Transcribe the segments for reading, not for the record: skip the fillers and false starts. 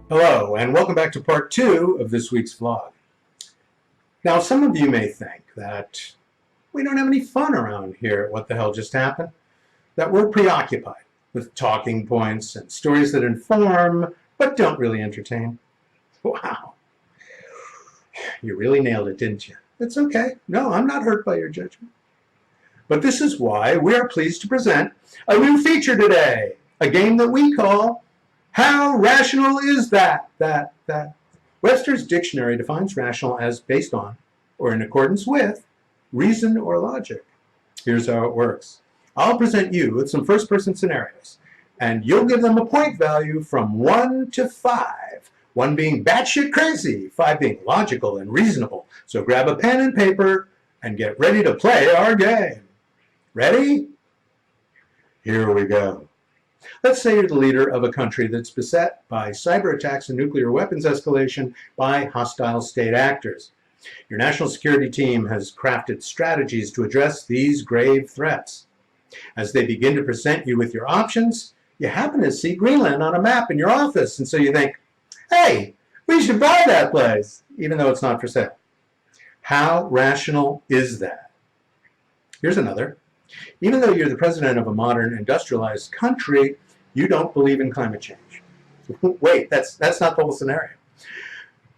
Hello, and welcome back to part 2 of this week's vlog. Now, some of you may think that we don't have any fun around here at What the Hell Just Happened, that we're preoccupied with talking points and stories that inform but don't really entertain. Wow. You really nailed it, didn't you? It's okay. No, I'm not hurt by your judgment. But this is why we are pleased to present a new feature today, a game that we call How Rational Is That? Webster's Dictionary defines rational as based on, or in accordance with, reason or logic. Here's how it works. I'll present you with some first-person scenarios, and you'll give them a point value from 1 to 5. 1 being batshit crazy, 5 being logical and reasonable. So grab a pen and paper and get ready to play our game. Ready? Here we go. Let's say you're the leader of a country that's beset by cyber attacks and nuclear weapons escalation by hostile state actors. Your national security team has crafted strategies to address these grave threats. As they begin to present you with your options, you happen to see Greenland on a map in your office, and so you think, hey, we should buy that place, even though it's not for sale. How rational is that? Here's another. Even though you're the president of a modern industrialized country, you don't believe in climate change. Wait, that's not the whole scenario.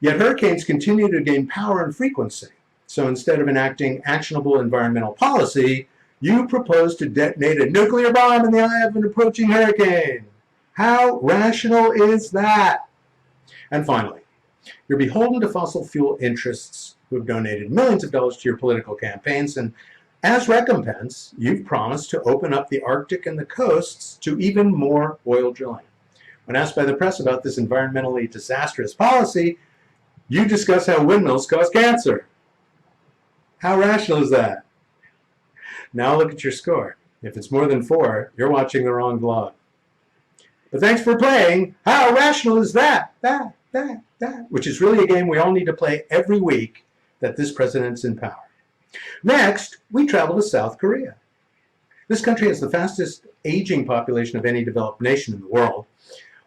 Yet hurricanes continue to gain power and frequency. So instead of enacting actionable environmental policy, you propose to detonate a nuclear bomb in the eye of an approaching hurricane. How rational is that? And finally, you're beholden to fossil fuel interests who have donated millions of dollars to your political campaigns, and as recompense, you've promised to open up the Arctic and the coasts to even more oil drilling. When asked by the press about this environmentally disastrous policy, you discuss how windmills cause cancer. How rational is that? Now look at your score. If it's more than 4, you're watching the wrong vlog. But thanks for playing How Rational Is That? Which is really a game we all need to play every week that this president's in power. Next, we travel to South Korea. This country has the fastest aging population of any developed nation in the world.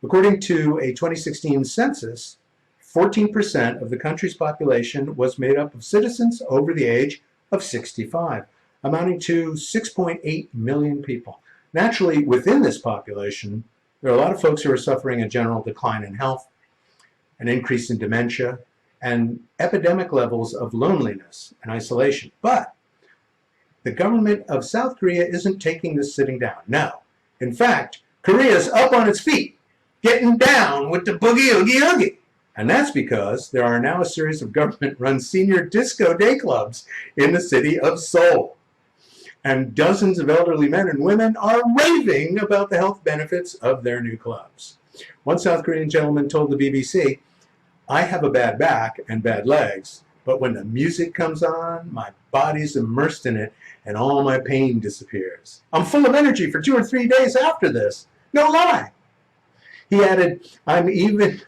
According to a 2016 census, 14% of the country's population was made up of citizens over the age of 65, amounting to 6.8 million people. Naturally, within this population, there are a lot of folks who are suffering a general decline in health, an increase in dementia, and epidemic levels of loneliness and isolation. But the government of South Korea isn't taking this sitting down. No. In fact, Korea's up on its feet, getting down with the boogie oogie oogie. And that's because there are now a series of government-run senior disco day clubs in the city of Seoul. And dozens of elderly men and women are raving about the health benefits of their new clubs. One South Korean gentleman told the BBC, I have a bad back and bad legs, but when the music comes on, my body's immersed in it and all my pain disappears. I'm full of energy for 2 or 3 days after this. No lie. He added, I've even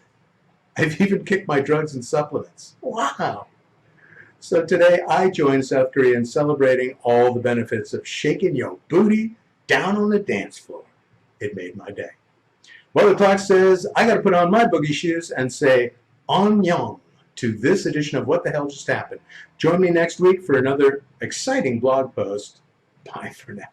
kicked my drugs and supplements. Wow. So today I joined South Korea in celebrating all the benefits of shaking your booty down on the dance floor. It made my day. Well, the clock says I got to put on my boogie shoes and say annyeong to this edition of What the Hell Just Happened. Join me next week for another exciting blog post. Bye for now.